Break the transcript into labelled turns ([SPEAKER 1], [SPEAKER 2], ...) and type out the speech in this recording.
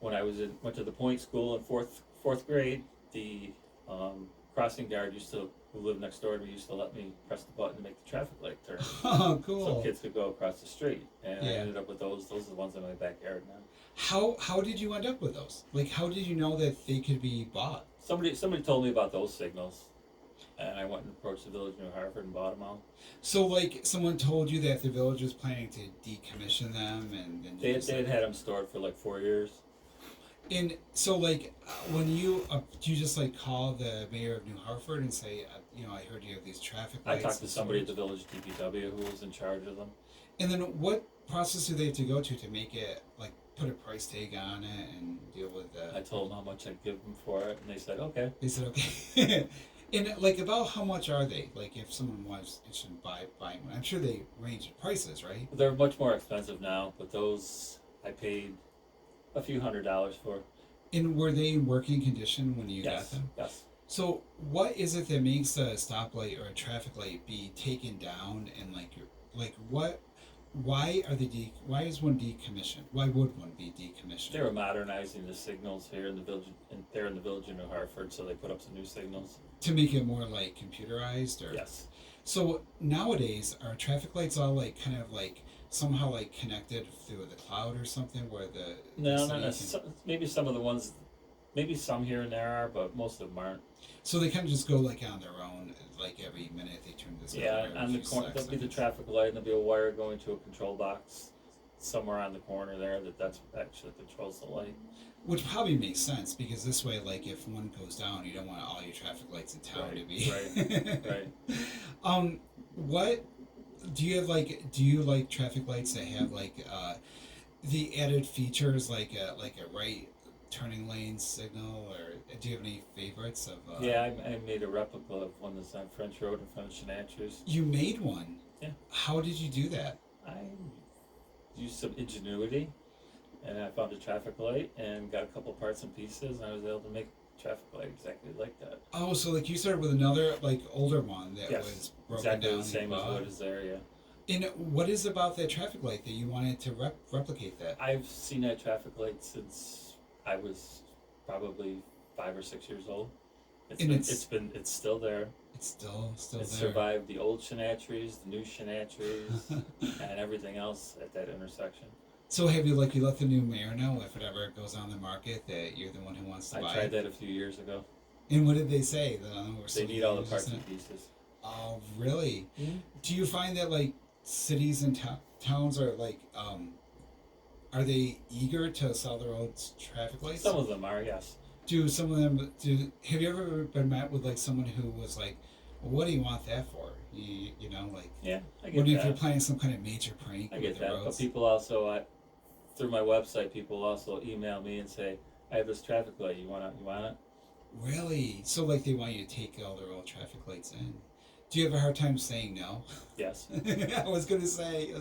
[SPEAKER 1] when I went to the Point School in fourth grade, the crossing guard who lived next door to me used to let me press the button to make the traffic light turn,
[SPEAKER 2] Oh, cool.
[SPEAKER 1] so kids could go across the street. And I
[SPEAKER 2] Yeah.
[SPEAKER 1] ended up with those. Those are the ones in my backyard now.
[SPEAKER 2] How did you end up with those? Like, how did you know that they could be bought?
[SPEAKER 1] Somebody told me about those signals, and I went and approached the village of New Hartford and bought them all.
[SPEAKER 2] So, like, someone told you that the village was planning to decommission them, and then
[SPEAKER 1] They had them stored for like 4 years.
[SPEAKER 2] And so, like, when you do you just like call the mayor of New Hartford and say, I heard you have these traffic
[SPEAKER 1] I
[SPEAKER 2] lights.
[SPEAKER 1] talked to somebody at the village DPW who was in charge of them.
[SPEAKER 2] And then what process do they have to go to make it, like, put a price tag on it and deal with
[SPEAKER 1] I
[SPEAKER 2] the?
[SPEAKER 1] told them how much I'd give them for it, and they said okay.
[SPEAKER 2] They said okay. And like, about how much are they? Like, if someone was interested in buying one, I'm sure they range in prices, right?
[SPEAKER 1] They're much more expensive now, but those I paid a few $100s for.
[SPEAKER 2] And were they in working condition when you got
[SPEAKER 1] Yes,
[SPEAKER 2] them?
[SPEAKER 1] yes.
[SPEAKER 2] So what is it that makes a stoplight or a traffic light be taken down, and why is one decommissioned? Why would one be decommissioned?
[SPEAKER 1] They were modernizing the signals here in the village, there in the village of New Hartford, so they put up some new signals.
[SPEAKER 2] To make it more like computerized, or
[SPEAKER 1] Yes.
[SPEAKER 2] so nowadays are traffic lights all like kind of like somehow like connected through the cloud or something, where the
[SPEAKER 1] No,
[SPEAKER 2] city
[SPEAKER 1] no, no. Maybe some of the ones, maybe some here and there are, but most of them aren't.
[SPEAKER 2] So they kind of just go like on their own, like every minute they turn this.
[SPEAKER 1] Yeah, on the corner, there'll be the traffic light, and there'll be a wire going to a control box somewhere on the corner there that's actually controls the light.
[SPEAKER 2] Which probably makes sense, because this way, like, if one goes down, you don't want all your traffic lights in town to be.
[SPEAKER 1] Right.
[SPEAKER 2] What do you have? Like, do you like traffic lights that have like the added features, like a right turning lane signal, or do you have any favorites of?
[SPEAKER 1] Yeah, I made a replica of one that's on French Road in front of Shenanchers.
[SPEAKER 2] You made one.
[SPEAKER 1] Yeah.
[SPEAKER 2] How did you do that?
[SPEAKER 1] I used some ingenuity, and I found a traffic light and got a couple parts and pieces, and I was able to make a traffic light exactly like that.
[SPEAKER 2] Oh, so like you started with another like older one that
[SPEAKER 1] Yes,
[SPEAKER 2] was broken
[SPEAKER 1] exactly
[SPEAKER 2] down.
[SPEAKER 1] the same as what is there. Yeah.
[SPEAKER 2] And what is about that traffic light that you wanted to replicate that?
[SPEAKER 1] I've seen that traffic light since I was probably 5 or 6 years old. It's still there.
[SPEAKER 2] It's still there.
[SPEAKER 1] It survived the old Shenanchers, the new Shenanchers, and everything else at that intersection.
[SPEAKER 2] So have you let the new mayor know if it ever goes on the market that you're the one who wants to buy it?
[SPEAKER 1] I tried that a few years ago.
[SPEAKER 2] And what did they say?
[SPEAKER 1] They need all the parts and pieces.
[SPEAKER 2] Oh, really?
[SPEAKER 1] Mm-hmm.
[SPEAKER 2] Do you find that like cities and towns are like, are they eager to sell their own traffic lights?
[SPEAKER 1] Some of them are, yes.
[SPEAKER 2] Do some of them? Have you ever been met with like someone who was like, well, "What do you want that for?" You know, like.
[SPEAKER 1] Yeah, I get
[SPEAKER 2] what
[SPEAKER 1] that.
[SPEAKER 2] if you're planning some kind of major prank?
[SPEAKER 1] I get
[SPEAKER 2] the
[SPEAKER 1] that,
[SPEAKER 2] roads?
[SPEAKER 1] but people also, through my website, people also email me and say, "I have this traffic light. You want it?"
[SPEAKER 2] Really? So like they want you to take all their old traffic lights in? Do you have a hard time saying no?
[SPEAKER 1] Yes.
[SPEAKER 2] I was gonna say.